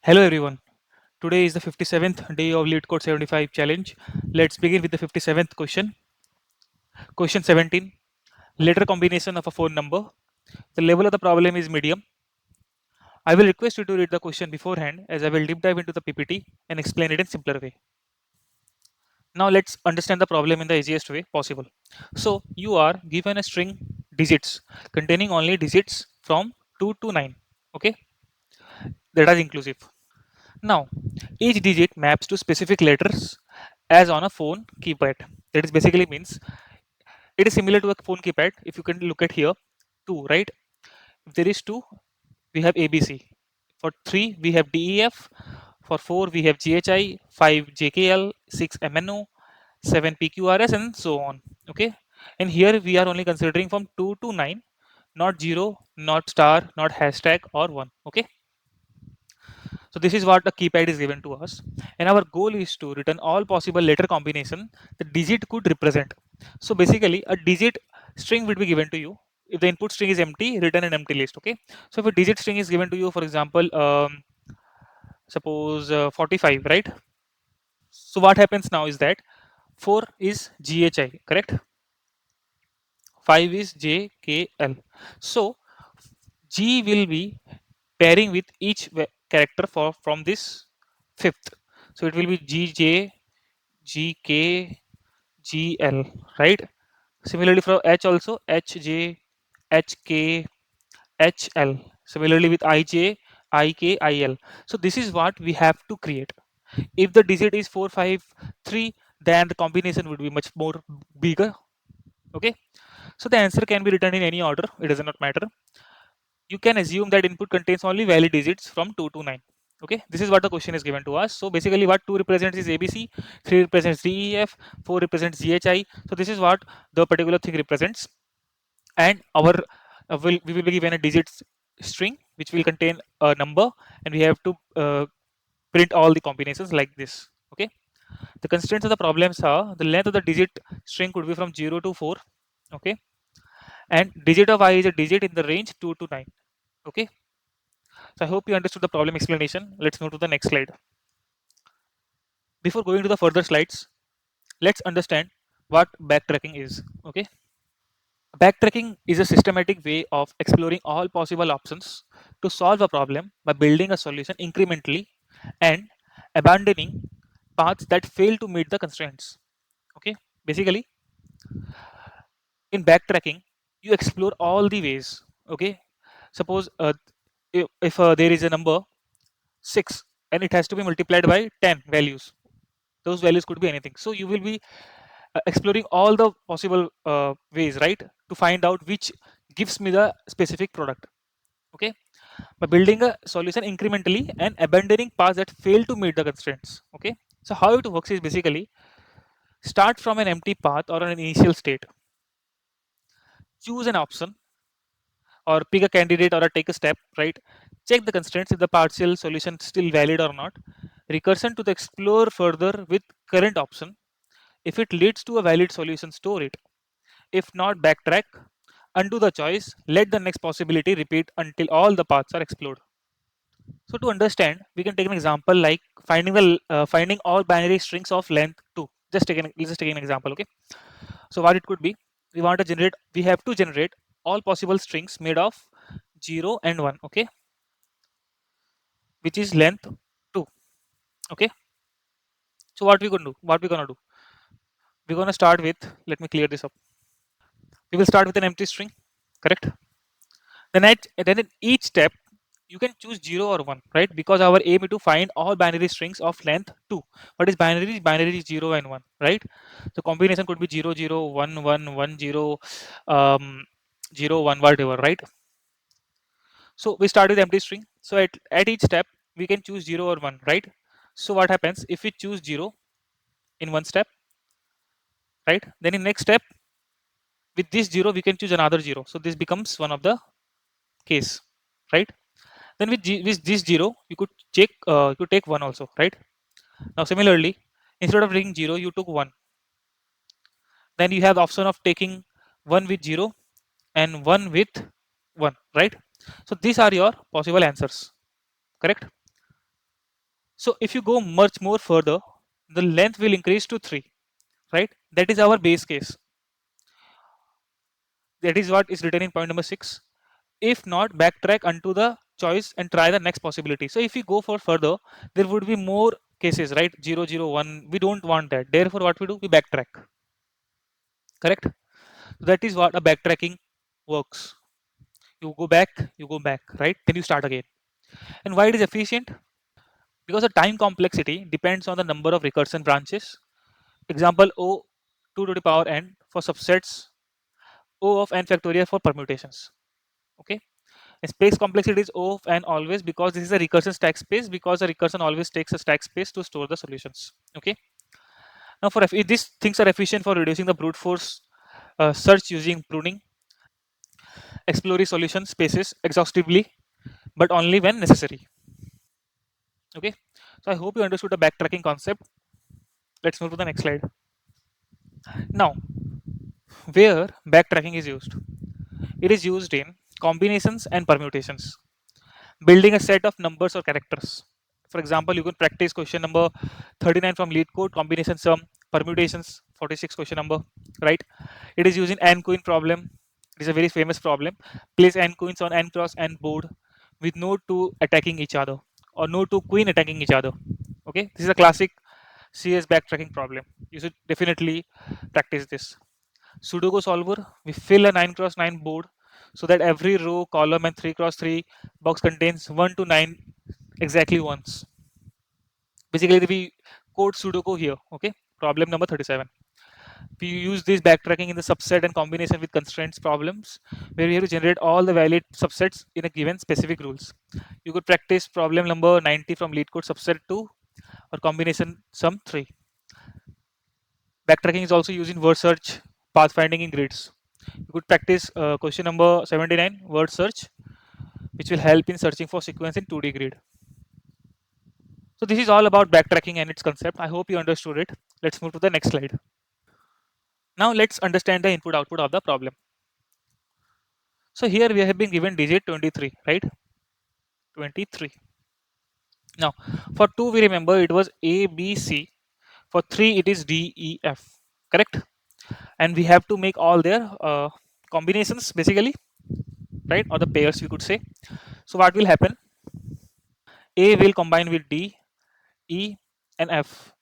Hello everyone. Today is the 57th day of Leetcode 75 challenge. Let's begin with the 57th question. Question 17. Letter combination of a phone number. The level of the problem is medium. I will request you to read the question beforehand as I will deep dive into the PPT and explain it in simpler way. Now let's understand the problem in the easiest way possible. So you are given a string digits containing only digits from 2 to 9. Okay, that is inclusive. Now, each digit maps to specific letters as on a phone keypad. That is basically means it is similar to a phone keypad. If you can look at here, 2, right? If there is 2, we have ABC. For 3, we have DEF. For 4, we have GHI. 5, JKL. 6, MNO. 7, PQRS, and so on. Okay. And here we are only considering from 2 to 9, not 0, not star, not hashtag, or 1. Okay. So this is what the keypad is given to us, and our goal is to return all possible letter combination the digit could represent. So basically, a digit string will be given to you. If the input string is empty, return an empty list. Okay. So if a digit string is given to you, for example, suppose 45, right? So what happens now is that 4 is GHI, correct? 5 is JKL. So G will be pairing with each character for from this fifth. So it will be GJ, GK, GL, right? Similarly for H also HJ, HK, HL. Similarly with IJ, IK, IL. So this is what we have to create. If the digit is 453, then the combination would be much more bigger. Okay. So the answer can be written in any order. It does not matter. You can assume that input contains only valid digits from 2 to 9. Okay, this is what the question is given to us. So basically what 2 represents is ABC, 3 represents DEF, 4 represents GHI. So this is what the particular thing represents, and our we will be given a digits string which will contain a number, and we have to print all the combinations like this. Okay, the constraints of the problems are the length of the digit string could be from 0 to 4. Okay, and digit of I is a digit in the range 2 to 9. Okay, so I hope you understood the problem explanation. Let's move to the next slide. Before going to the further slides, let's understand what backtracking is. Okay, backtracking is a systematic way of exploring all possible options to solve a problem by building a solution incrementally and abandoning paths that fail to meet the constraints. Okay, basically, in backtracking, you explore all the ways. Okay, suppose if there is a number 6 and it has to be multiplied by 10 values. Those values could be anything, so you will be exploring all the possible ways, right, to find out which gives me the specific product. Okay, by building a solution incrementally and abandoning paths that fail to meet the constraints. Okay, so how it works is basically start from an empty path or an initial state, choose an option or pick a candidate or take a step, right? Check the constraints if the partial solution is still valid or not. Recursion to the explore further with current option. If it leads to a valid solution, store it. If not, backtrack, undo the choice, let the next possibility repeat until all the paths are explored. So to understand, we can take an example like finding all binary strings of length 2. Let's just take an example. Okay. So what it could be, we have to generate all possible strings made of 0 and 1. Okay, which is length 2. Okay. So what we gonna do? We're gonna start with. Let me clear this up. We will start with an empty string, correct? Then in each step you can choose 0 or 1, right? Because our aim is to find all binary strings of length 2. What is binary? Binary is 0 and 1, right? So combination could be 0 0 1 1 1 0 um 0 1 whatever, right? So we start with empty string. So at each step we can choose 0 or 1, right? So what happens if we choose 0 in one step, right? Then in next step with this 0 we can choose another 0. So this becomes one of the case, right? Then with this 0 you could take 1 also, right? Now similarly, instead of taking 0 you took 1. Then you have the option of taking 1 with 0 and 1 with 1, right? So these are your possible answers, correct? So if you go much more further, the length will increase to 3, right? That is our base case. That is what is written in point number 6. If not, backtrack unto the choice and try the next possibility. So if we go for further, there would be more cases, right? 0, 0, 1. We don't want that. Therefore, what we do? We backtrack. Correct? That is what a backtracking works. You go back, right? Then you start again. And why it is efficient? Because the time complexity depends on the number of recursion branches. Example O 2 to the power n for subsets, O of n factorial for permutations. Okay. And space complexity is O of n always, because this is a recursion stack space, because the recursion always takes a stack space to store the solutions. Okay. Now for these things are efficient for reducing the brute force search using pruning, exploratory solution spaces exhaustively, but only when necessary. Okay. So I hope you understood the backtracking concept. Let's move to the next slide. Now, where backtracking is used? It is used in combinations and permutations, building a set of numbers or characters. For example, you can practice question number 39 from Leetcode, combination sum, permutations, 46 question number, right? It is using n queen problem. It is a very famous problem. Place n queens on n cross n board with no two attacking each other, or no two queen attacking each other. Okay, this is a classic CS backtracking problem. You should definitely practice this. Sudoku solver, we fill a 9 cross 9 board so that every row, column, and 3 cross 3 box contains 1 to 9 exactly once. Basically, we code Sudoku here. Okay, problem number 37. We use this backtracking in the subset and combination with constraints problems, where we have to generate all the valid subsets in a given specific rules. You could practice problem number 90 from Leetcode subset 2 or combination sum 3. Backtracking is also used in word search, pathfinding in grids. You could practice question number 79, word search, which will help in searching for sequence in 2D grid. So this is all about backtracking and its concept. I hope you understood it. Let's move to the next slide. Now let's understand the input output of the problem. So here we have been given digit 23, right? 23. Now for 2 we remember it was A, B, C. For 3 it is D, E, F. Correct? And we have to make all their combinations basically, right? Or the pairs we could say. So what will happen? A will combine with D, E, and F.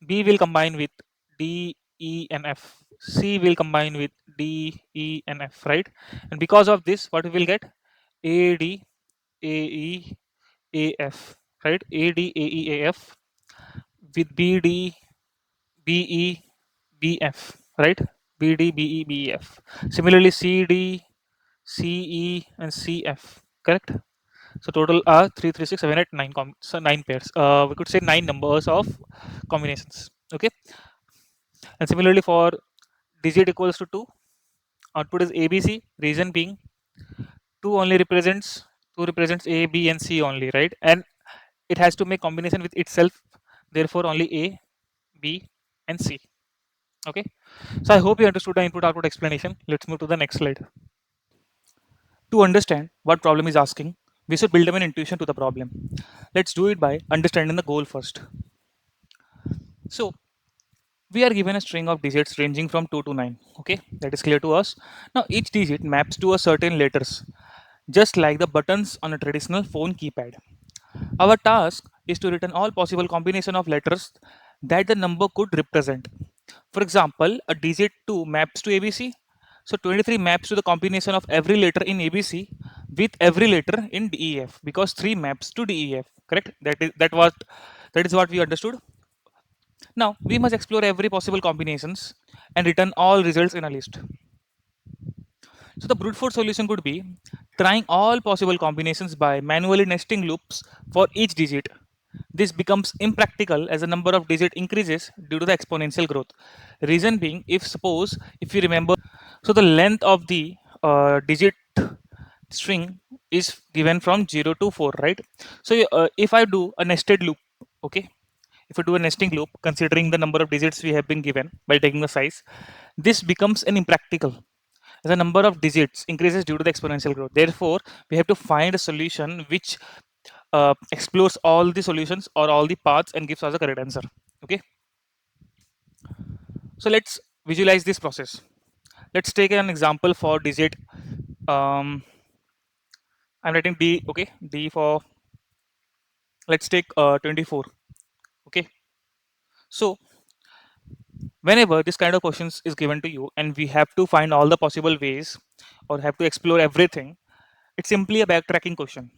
B will combine with D, E, and F. C will combine with D, E, and F, right? And because of this, what we will get? A, D, A, E, A, F, right? A, D, A, E, A, F with B, D, B, E, B, F, right? B, D, B, E, B, E, F. Similarly, C, D, C, E, and C, F, correct? So total are 3, 3, 6, 7, 8, 9, so 9 pairs. We could say 9 numbers of combinations. Okay. And similarly for digit equals to 2, output is ABC. Reason being 2 represents A, B, and C only, right? And it has to make combination with itself. Therefore, only A, B, and C. Okay. So I hope you understood the input output explanation. Let's move to the next slide. To understand what problem is asking, we should build up an intuition to the problem. Let's do it by understanding the goal first. So we are given a string of digits ranging from 2 to 9. Okay, that is clear to us. Now each digit maps to a certain letters, just like the buttons on a traditional phone keypad. Our task is to return all possible combination of letters that the number could represent. For example, a digit 2 maps to ABC, so 23 maps to the combination of every letter in ABC with every letter in DEF, because 3 maps to DEF, correct? That is what we understood. Now we must explore every possible combinations and return all results in a list. So the brute force solution could be trying all possible combinations by manually nesting loops for each digit. This becomes impractical as the number of digit increases due to the exponential growth. Reason being, if you remember, so the length of the digit string is given from 0 to 4, right? So if I do a nested loop, okay, if we do a nesting loop, considering the number of digits we have been given by taking the size, this becomes an impractical as the number of digits increases due to the exponential growth. Therefore, we have to find a solution which explores all the solutions or all the paths and gives us the correct answer. Okay, so let's visualize this process. Let's take an example for digit. um, I'm writing D. Okay, D for, let's take 24. Okay, so whenever this kind of questions is given to you and we have to find all the possible ways or have to explore everything, it's simply a backtracking question.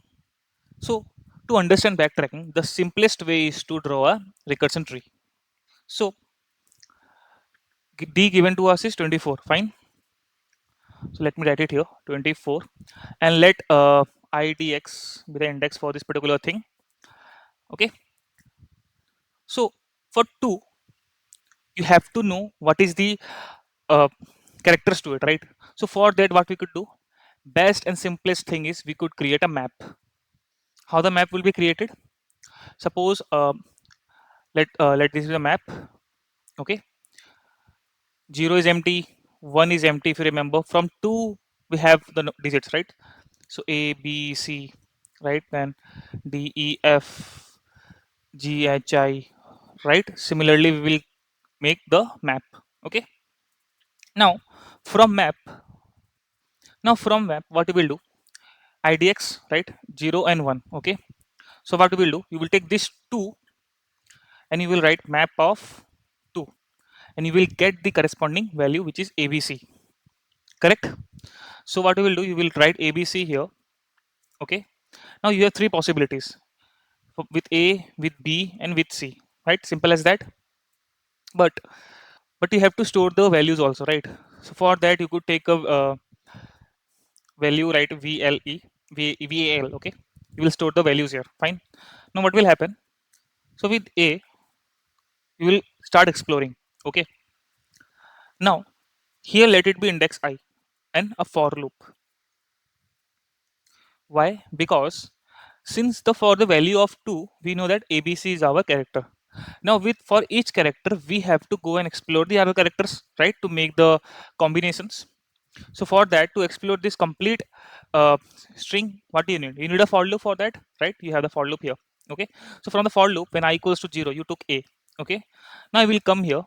So to understand backtracking, the simplest way is to draw a recursion tree. So D given to us is 24. Fine. So let me write it here, 24, and let idx be the index for this particular thing. Okay. So for 2, you have to know what is the uh, characters to it, right? So for that, what we could do, best and simplest thing is we could create a map. How the map will be created? Suppose let this is a map. Okay, 0 is empty, 1 is empty. If you remember, from 2 we have the digits, right? So A, B, C, right? Then D, E, F, G, H, I, right? Similarly, we will make the map. Okay. Now from map, what you will do? IDX, right? 0 and 1. Okay. So what you will do? You will take this 2 and you will write map of 2, and you will get the corresponding value, which is ABC. Correct. So what you will do? You will write ABC here. Okay. Now you have three possibilities, with A, with B, and with C. Right? Simple as that. But you have to store the values also, right? So for that, you could take a value, right? VAL. Okay. You will store the values here. Fine. Now what will happen? So with A, you will start exploring. Okay. Now here, let it be index I and a for loop. Why? Because since the for the value of 2, we know that ABC is our character. Now with for each character, we have to go and explore the other characters, right, to make the combinations. So for that, to explore this complete uh, string, what do you need? You need a for loop for that, right? You have the for loop here. Okay. So from the for loop, when I equals to 0, you took A. Okay. Now I will come here.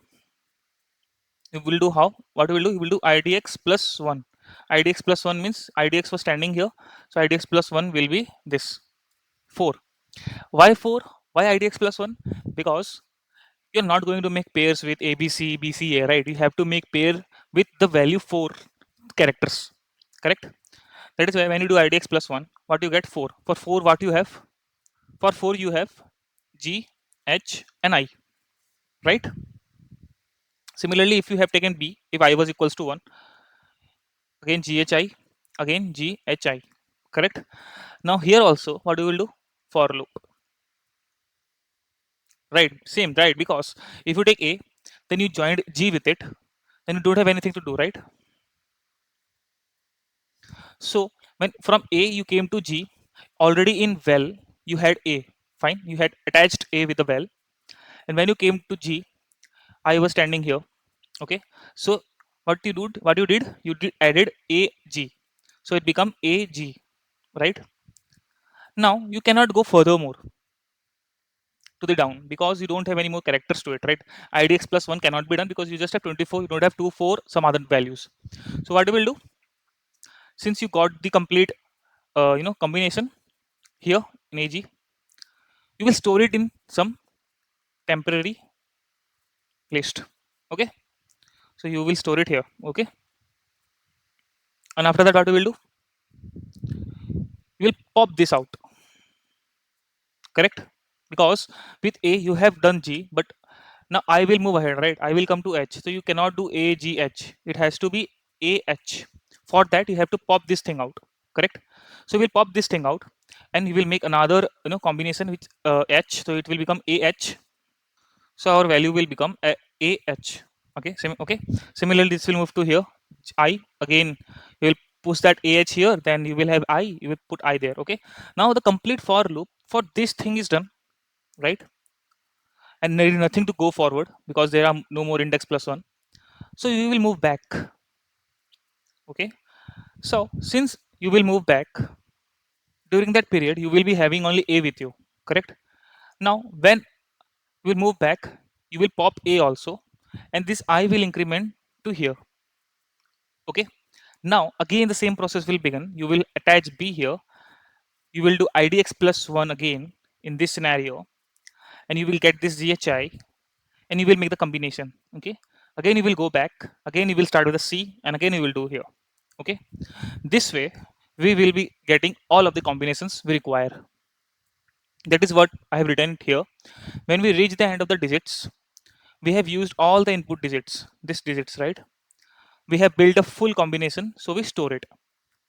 You will do how? What you will do? You will do idx plus 1. Idx plus 1 means idx was standing here. So idx plus 1 will be this 4. Why 4? Why idx plus 1? Because you're not going to make pairs with ABC, BCA, right? You have to make pair with the value 4 characters. Correct? That is why when you do idx plus 1, what you get? 4. For 4, what you have? For 4, you have G, H, and I. Right? Similarly, if you have taken B, if I was equals to 1, again GHI, again GHI. Correct? Now here also, what you will do? For loop. Right? Same, right? Because if you take A, then you joined G with it, then you don't have anything to do, right? So when from A you came to G, already in well you had A. Fine, you had attached A with the well, and when you came to G, I was standing here. Okay, so what you did, you did added A G, so it become A G, right? Now you cannot go furthermore to the down because you don't have any more characters to it, right? IDX plus 1 cannot be done because you just have 24, you don't have 2, 4, some other values. So what you will do, since you got the complete combination here in AG, you will store it in some temporary list. Okay, so you will store it here. Okay, and after that, what you will do, you will pop this out. Correct? Because with A you have done G, but now I will move ahead, right? I will come to H, so you cannot do A G H. It has to be A H. For that, you have to pop this thing out. Correct? So we'll pop this thing out, and we will make another combination with H, so it will become A H. So our value will become AH. Okay, okay. Similarly, this will move to here. I again, you will push that AH here, then you will have I. You will put I there. Okay. Now the complete for loop for this thing is done, right? And there is nothing to go forward because there are no more index plus one. So you will move back. Okay. So since you will move back, During that period, you will be having only a with you, correct? Now when you will move back, you will pop a also, and this I will increment to here. Okay, now again the same process will begin. You will attach b here, you will do idx plus 1 again in this scenario, and you will get this ghi, and you will make the combination. Okay, again you will go back, again you will start with a c, and again you will do here. Okay, this way we will be getting all of the combinations we require. That is what I have written it here. When we reach the end of the digits, we have used all the input digits, this digits, right? We have built a full combination, so we store it.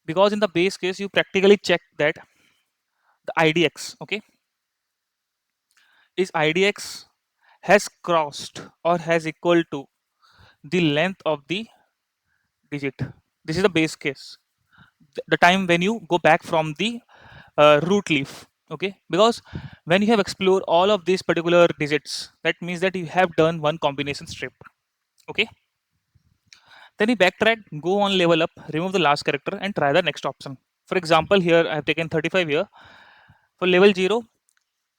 Because in the base case, you practically check that the idx, okay, is idx has crossed or has equal to the length of the digit. This is the base case, the time when you go back from the root leaf. Okay, because when you have explored all of these particular digits, that means that you have done one combination strip. Okay, then you backtrack, go on level up, remove the last character, and try the next option. For example, here I have taken 35 here. For level 0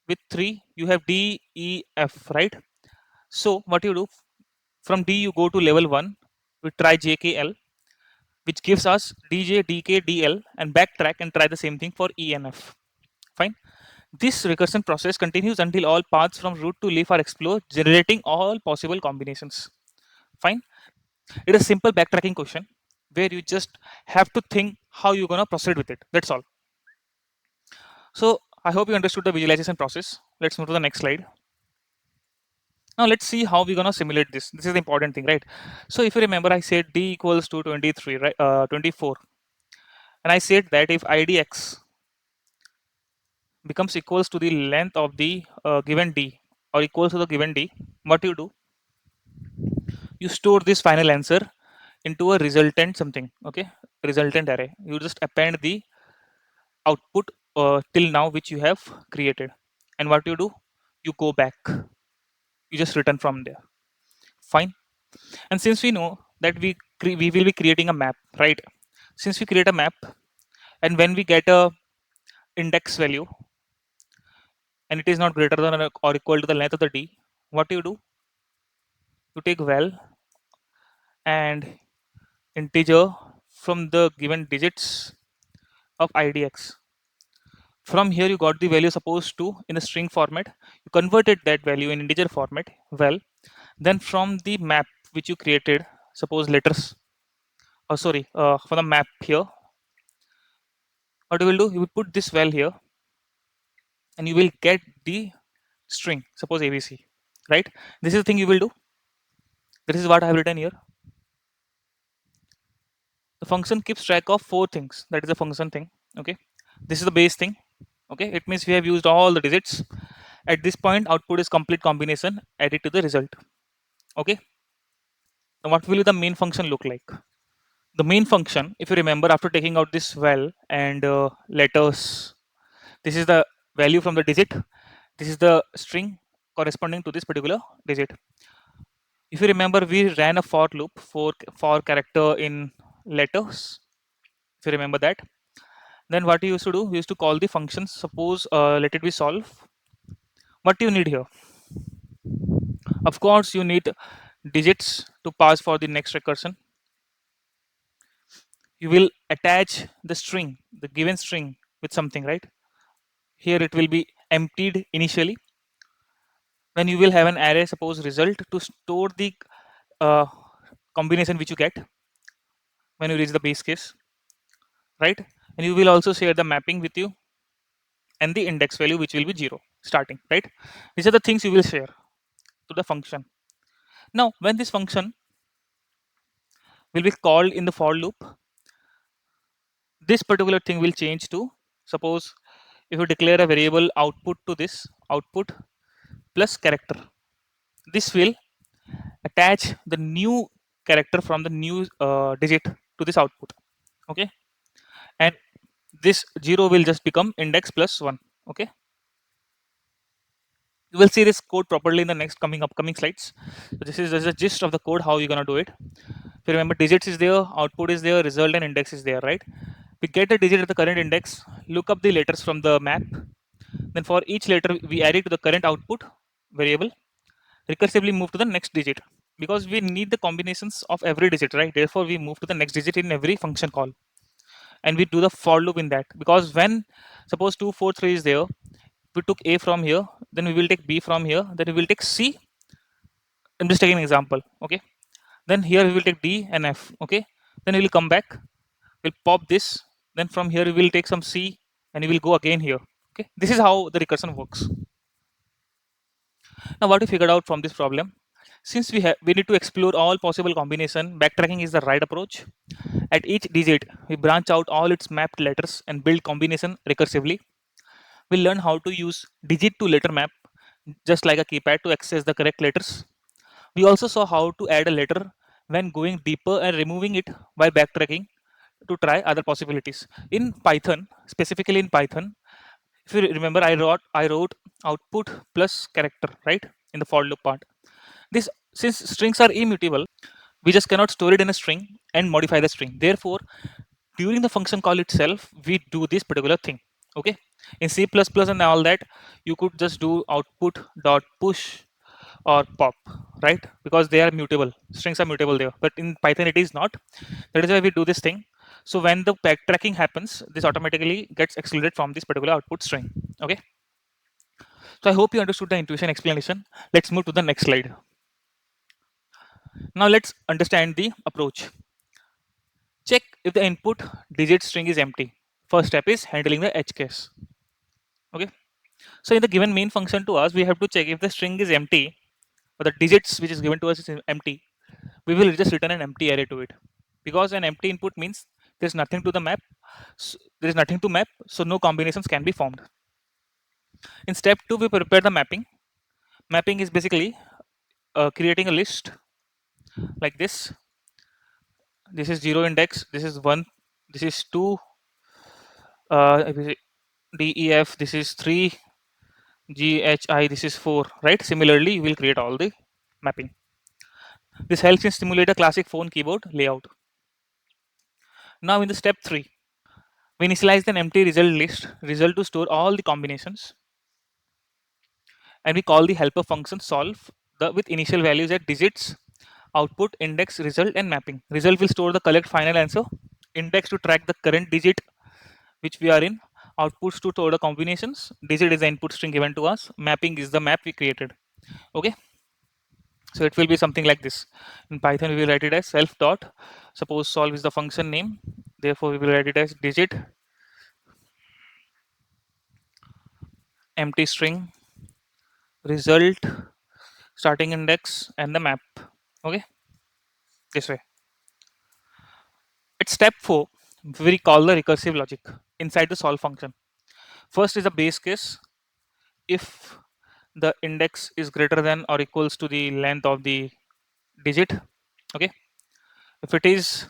with 3, you have d, e, f, right? So what you do, from d you go to level 1, we try j, k, l, which gives us dj, dk, dl, and backtrack and try the same thing for e and f. Fine. This recursion process continues until all paths from root to leaf are explored, generating all possible combinations. Fine. It is a simple backtracking question where you just have to think how you're gonna proceed with it. That's all. So I hope you understood the visualization process. Let's move to the next slide. Now let's see how we're gonna simulate this. This is the important thing, right? So if you remember, I said d equals to 23, right? 24, and I said that if idx becomes equals to the length of the given d or equals to the given d, what you do? You store this final answer into a resultant something. Okay, resultant array. You just append the output till now which you have created, and what you do? You go back. You just return from there. Fine. And since we know that we will be creating a map, right? Since we create a map, and when we get a index value and it is not greater than or equal to the length of the d, what you do? You take val and integer from the given digits of idx. From here you got the value supposed to in a string format. You converted that value in integer format. Well, then from the map which you created, suppose letters. Oh, sorry, for the map here, what you will do? You will put this val here, and you will get the string. Suppose ABC, right? This is the thing you will do. This is what I have written here. The function keeps track of 4 things. That is the function thing. Okay, this is the base thing. Okay, it means we have used all the digits. At this point, output is complete combination added to the result. Okay, now what will the main function look like? The main function, if you remember, after taking out this val and letters, this is the value from the digit. This is the string corresponding to this particular digit. If you remember, we ran a for loop for character in letters. If you remember that, then what we used to do, we used to call the function. Suppose let it be solve. What do you need here? Of course, you need digits to pass for the next recursion. You will attach the string, the given string, with something, right? Here it will be emptied initially. When you will have an array, suppose result, to store the uh, combination which you get when you reach the base case, right? And you will also share the mapping with you and the index value which will be 0 starting, right? These are the things you will share to the function. Now when this function will be called in the for loop, this particular thing will change to, suppose if you declare a variable output to this output plus character, this will attach the new character from the new digit to this output. Okay, and this 0 will just become index plus 1. Okay, you will see this code properly in the next upcoming slides. So this is just the gist of the code, how you're gonna do it. If you remember, digits is there, output is there, result and index is there, right? We get the digit at the current index, look up the letters from the map. Then for each letter, we add it to the current output variable, recursively move to the next digit. Because we need the combinations of every digit, right? Therefore, we move to the next digit in every function call. And we do the for loop in that. Because when, suppose 2, 4, 3 is there, we took A from here, then we will take B from here, then we will take C. I'm just taking an example, okay? Then here we will take D and F, okay? Then we will come back, we'll pop this, then from here we will take some C and we will go again here, okay? This is how the recursion works. Now what we figured out from this problem, since we need to explore all possible combination, backtracking is the right approach. At each digit, we branch out all its mapped letters and build combination recursively. We learn how to use digit to letter map, just like a keypad, to access the correct letters. We also saw how to add a letter when going deeper and removing it by backtracking to try other possibilities. In Python, specifically in Python, if you remember, I wrote output plus character, right, in the for loop part. This, since strings are immutable, we just cannot store it in a string and modify the string. Therefore, during the function call itself, we do this particular thing. Okay, in C++ and all that, you could just do output dot push or pop, right? Because they are mutable, strings are mutable there, but in Python it is not. That is why we do this thing. So when the backtracking happens, this automatically gets excluded from this particular output string. Okay, so I hope you understood the intuition explanation. Let's move to the next slide. Now let's understand the approach. Check if the input digit string is empty. First step is handling the edge case. Okay, so in the given main function to us, we have to check if the string is empty or the digits which is given to us is empty. We will just return an empty array to it, because an empty input means there's nothing to the map. So there is nothing to map, so no combinations can be formed. In step 2, we prepare the mapping. Mapping is basically creating a list like this. This is 0 index, this is 1, this is 2, DEF, this is 3, GHI, this is 4, right? Similarly, we will create all the mapping. This helps in simulate a classic phone keyboard layout. Now in the step 3, we initialize an empty result to store all the combinations, and we call the helper function solve with initial values at digits, output, index, result, and mapping. Result will store the correct final answer, index to track the current digit which we are in, outputs to store the combinations, digit is the input string given to us, mapping is the map we created. Okay, so it will be something like this. In Python, we will write it as self dot, suppose solve is the function name, therefore we will write it as digit, empty string, result, starting index, and the map. Okay, this way. At step 4, we call the recursive logic inside the solve function. First is the base case. If the index is greater than or equals to the length of the digit, okay. If it is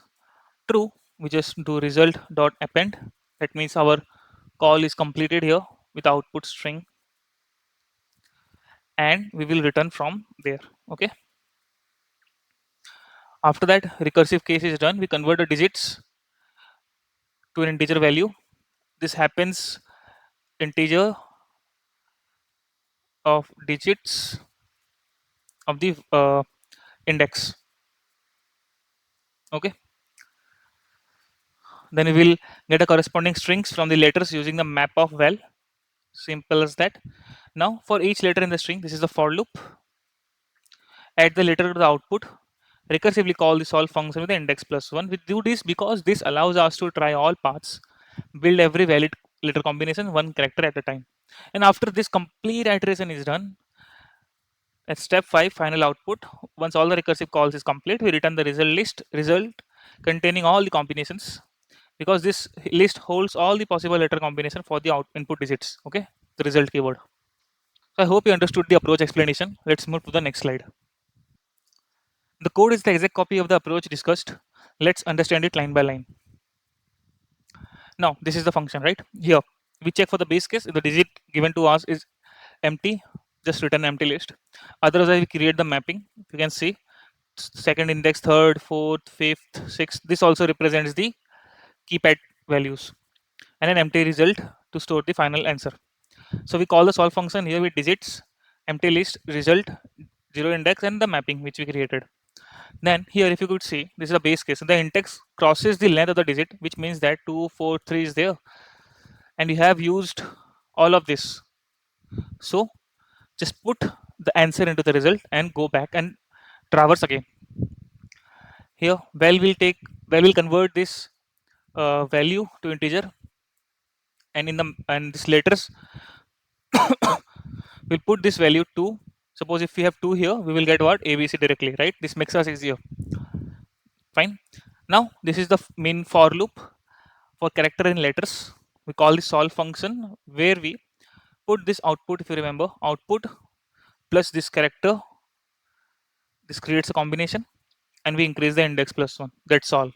true, we just do result dot append. That means our call is completed here with output string, and we will return from there. Okay. After that, recursive case is done. We convert the digits to an integer value. This happens integer of digits of the index. Okay. Then we will get a corresponding strings from the letters using the map of val. Simple as that. Now for each letter in the string, this is the for loop. Add the letter to the output. Recursively call the solve function with the index plus 1. We do this because this allows us to try all paths, build every valid letter combination one character at a time. And after this complete iteration is done, at step 5, final output, once all the recursive calls is complete, we return the result containing all the combinations, because this list holds all the possible letter combination for the input digits. Okay, the result keyword. So I hope you understood the approach explanation. Let's move to the next slide. The code is the exact copy of the approach discussed. Let's understand it line by line. Now this is the function, right? Here we check for the base case. If the digit given to us is empty, just return empty list. Otherwise, we create the mapping. You can see second index, third, fourth, fifth, sixth. This also represents the keypad values and an empty result to store the final answer. So we call the solve function here with digits, empty list, result, zero index, and the mapping which we created. Then here, if you could see, this is a base case. The index crosses the length of the digit, which means that 2, 4, 3 is there, and you have used all of this. So just put the answer into the result and go back and traverse again. Here, well will convert this value to integer, and this letters we'll put this value to. Suppose if we have 2 here, we will get what? ABC directly, right? This makes us easier. Fine. Now this is the main for loop for character in letters. We call the solve function where we put this output. If you remember, output plus this character, this creates a combination, and we increase the index plus 1. That's all,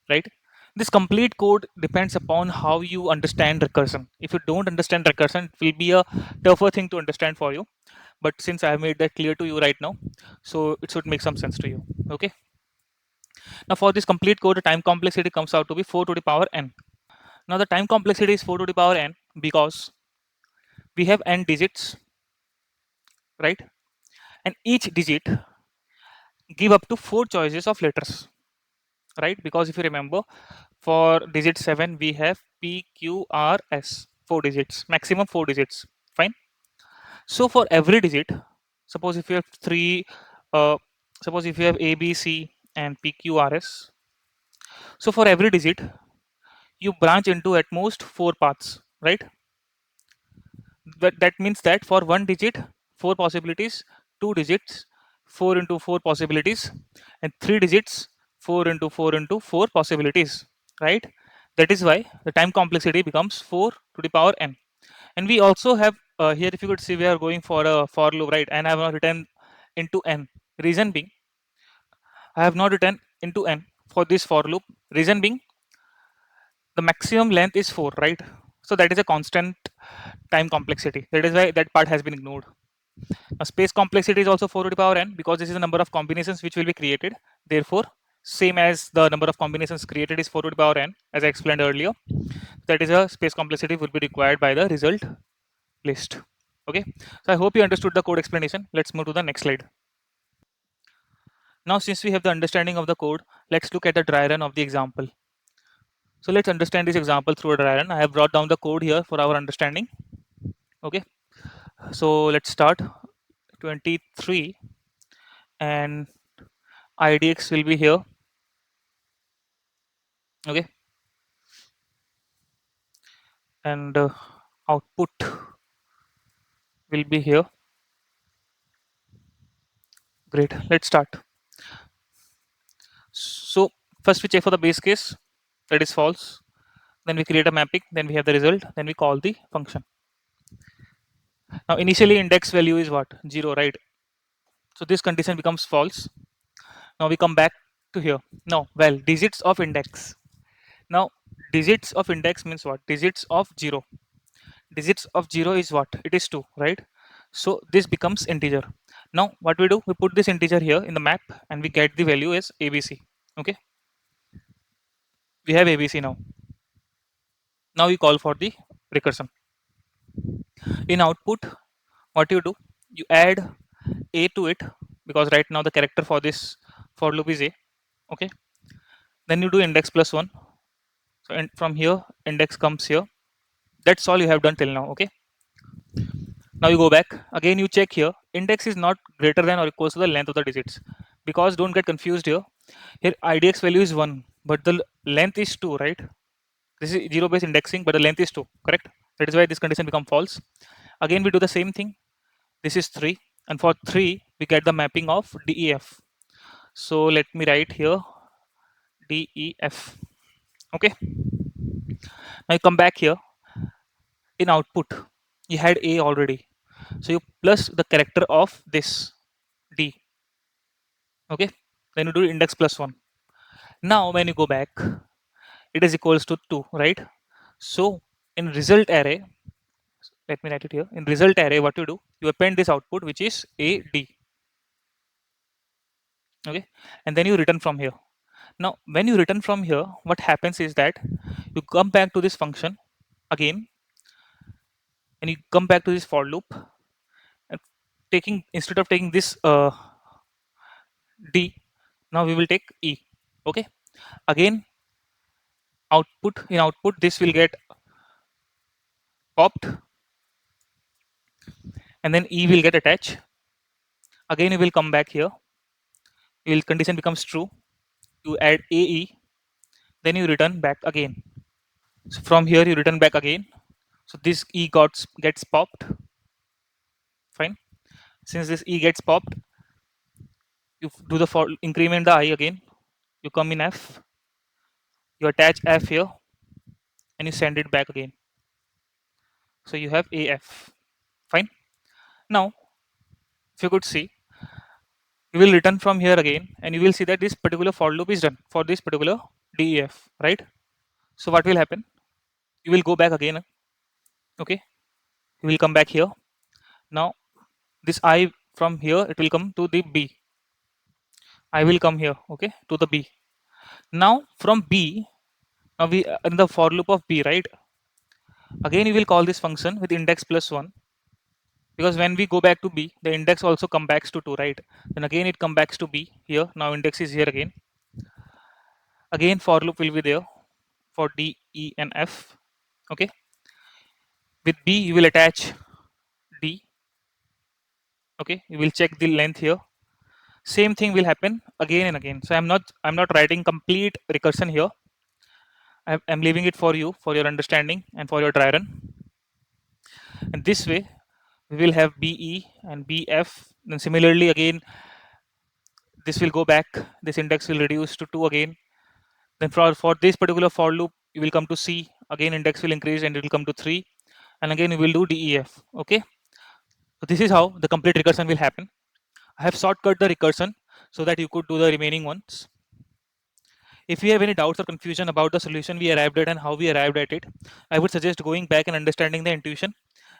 right? This complete code depends upon how you understand recursion. If you don't understand recursion, it will be a tougher thing to understand for you. But since I have made that clear to you right now, so it should make some sense to you. Okay. Now for this complete code, the time complexity comes out to be 4 to the power n. Now the time complexity is 4 to the power n because we have n digits, right? And each digit give up to 4 choices of letters, right? Because if you remember, for digit 7 we have p, q, r, s, 4 digits, maximum 4 digits. Fine. So for every digit, suppose if you have 3, uh, suppose if you have a, b, c, and p, q, r, s. So for every digit, you branch into at most 4 paths, right? That means that for one digit, 4 possibilities, 2 digits, 4 into 4 possibilities, and 3 digits, 4 into 4 into 4 possibilities, right? That is why the time complexity becomes 4 to the power n. And we also have here, if you could see, we are going for a for loop, right? And I have not written into n. Reason being, I have not written into n for this for loop. Reason being, the maximum length is 4, right? So that is a constant time complexity. That is why that part has been ignored. Now space complexity is also 4 to the power n because this is the number of combinations which will be created. Therefore, same as the number of combinations created is 4 to the power n, as I explained earlier. That is a space complexity will be required by the result list. Okay, so I hope you understood the code explanation. Let's move to the next slide. Now, since we have the understanding of the code, let's look at the dry run of the example. So let's understand this example through a dry run. I have brought down the code here for our understanding. Okay, so let's start 23, and idx will be here. Okay, and output will be here. Great, let's start. So first we check for the base case, that is false. Then we create a mapping, then we have the result, then we call the function. Now initially index value is what? 0, right? So this condition becomes false. Now we come back to here. Now, well, digits of index. Now digits of index means what? Digits of 0. Digits of 0 is what? It is 2, right? So this becomes integer. Now what we do? We put this integer here in the map and we get the value as ABC. Okay, we have ABC now. Now we call for the recursion. In output, what you do? You add a to it because right now the character for this for loop is a. Okay, then you do index plus 1. So and from here index comes here. That's all you have done till now. Okay, now you go back again, you check here, index is not greater than or equals to the length of the digits, because don't get confused here. Here idx value is 1 but the length is 2, right? This is 0 based indexing but the length is 2, correct? That is why this condition become false. Again we do the same thing. This is 3, and for 3 we get the mapping of def. So let me write here def. Okay, now you come back here. In output you had a already, so you plus the character of this d. Okay, then you do index plus 1. Now when you go back, it is equals to 2, right? So in result array, let me write it here. In result array, what you do? You append this output, which is a d. Okay, and then you return from here. Now when you return from here, what happens is that you come back to this function again, and you come back to this for loop, and taking, instead of taking this D, now we will take E. Okay, again output this will get popped, and then E will get attached. Again you will come back here, you will condition becomes true, you add AE, then you return back again. So from here you return back again, so this E gets popped. Fine. Since this E gets popped, you do the for increment the I again, you come in F, you attach F here, and you send it back again, so you have AF. Fine. Now if you could see, you will return from here again, and you will see that this particular for loop is done for this particular DEF, right? So what will happen, you will go back again. Okay, you will come back here. Now this I from here, it will come to the B. I will come here, okay, to the B. Now from B, now we in the for loop of B, right? Again you will call this function with index plus 1, because when we go back to B, the index also come back to 2, right? Then again it come back to B here. Now index is here again. Again for loop will be there for D, E, and F. Okay. With B you will attach D. Okay. You will check the length here. Same thing will happen again and again. So I'm not writing complete recursion here. I'm leaving it for you for your understanding and for your dry run. And this way we will have BE and BF. Then similarly again this will go back. This index will reduce to 2 again. Then for this particular for loop, you will come to C. Again index will increase and it will come to 3. And again we will do DEF. Okay. So this is how the complete recursion will happen. I have shortcut the recursion so that you could do the remaining ones. If you have any doubts or confusion about the solution we arrived at and how we arrived at it, I would suggest going back and understanding the intuition,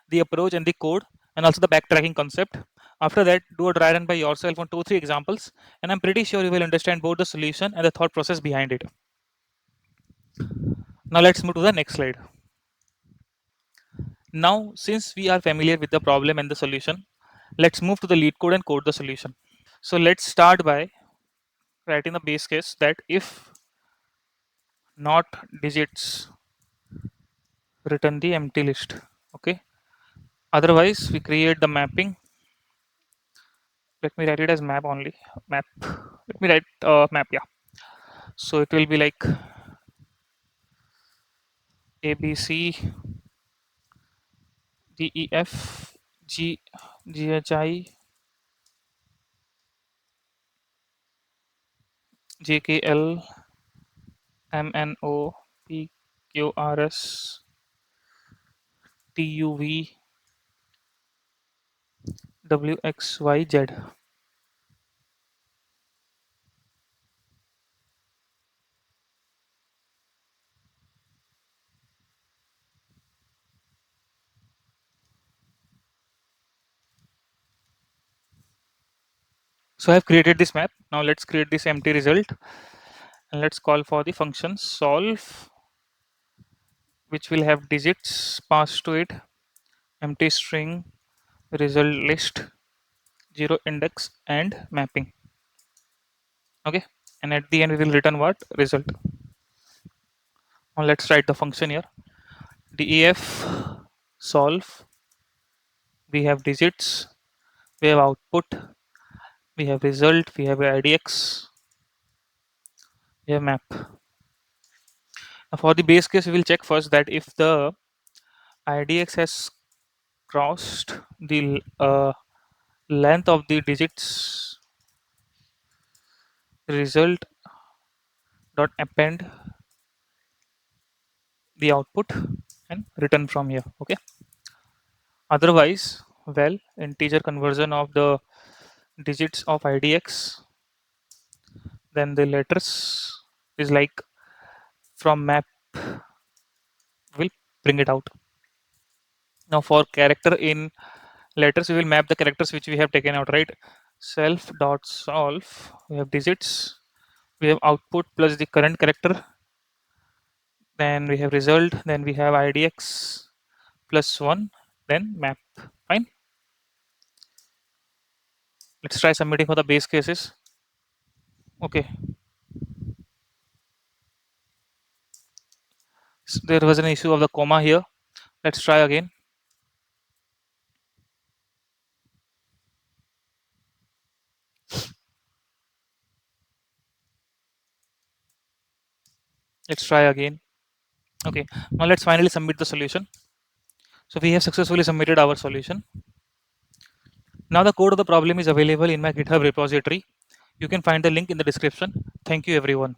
the approach, and the code, and also the backtracking concept. After that, do a dry run by yourself on 2-3 examples, and I'm pretty sure you will understand both the solution and the thought process behind it. Now let's move to the next slide. Now, since we are familiar with the problem and the solution, let's move to the lead code and code the solution. So let's start by writing the base case that if not digits, return the empty list. Okay. Otherwise, we create the mapping. Let me write it as map only. Map. Let me write map. Yeah. So it will be like A B C D E F G G H I J K L M N O P Q R S T U V W X Y Z. So I have created this map. Now let's create this empty result, and let's call for the function solve, which will have digits passed to it, empty string, result list, 0 index, and mapping. Okay, and at the end we will return what? Result. Now let's write the function here. Def solve, we have digits, we have output, we have result, we have idx, we have map. Now for the base case, we will check first that if the idx has crossed the length of the digits, result dot append the output and return from here. Okay. Otherwise, well, integer conversion of the digits of idx, then the letters is like from map will bring it out. Now for character in letters, we will map the characters which we have taken out, right? Self dot solve, we have digits, We have output plus the current character. Then we have result. Then we have idx plus 1. Then map. Fine. Let's try submitting for the base cases. Okay. There was an issue of the comma here. Let's try again. Let's try again. Okay. Now let's finally submit the solution. So we have successfully submitted our solution. Now the code of the problem is available in my GitHub repository. You can find the link in the description. Thank you everyone.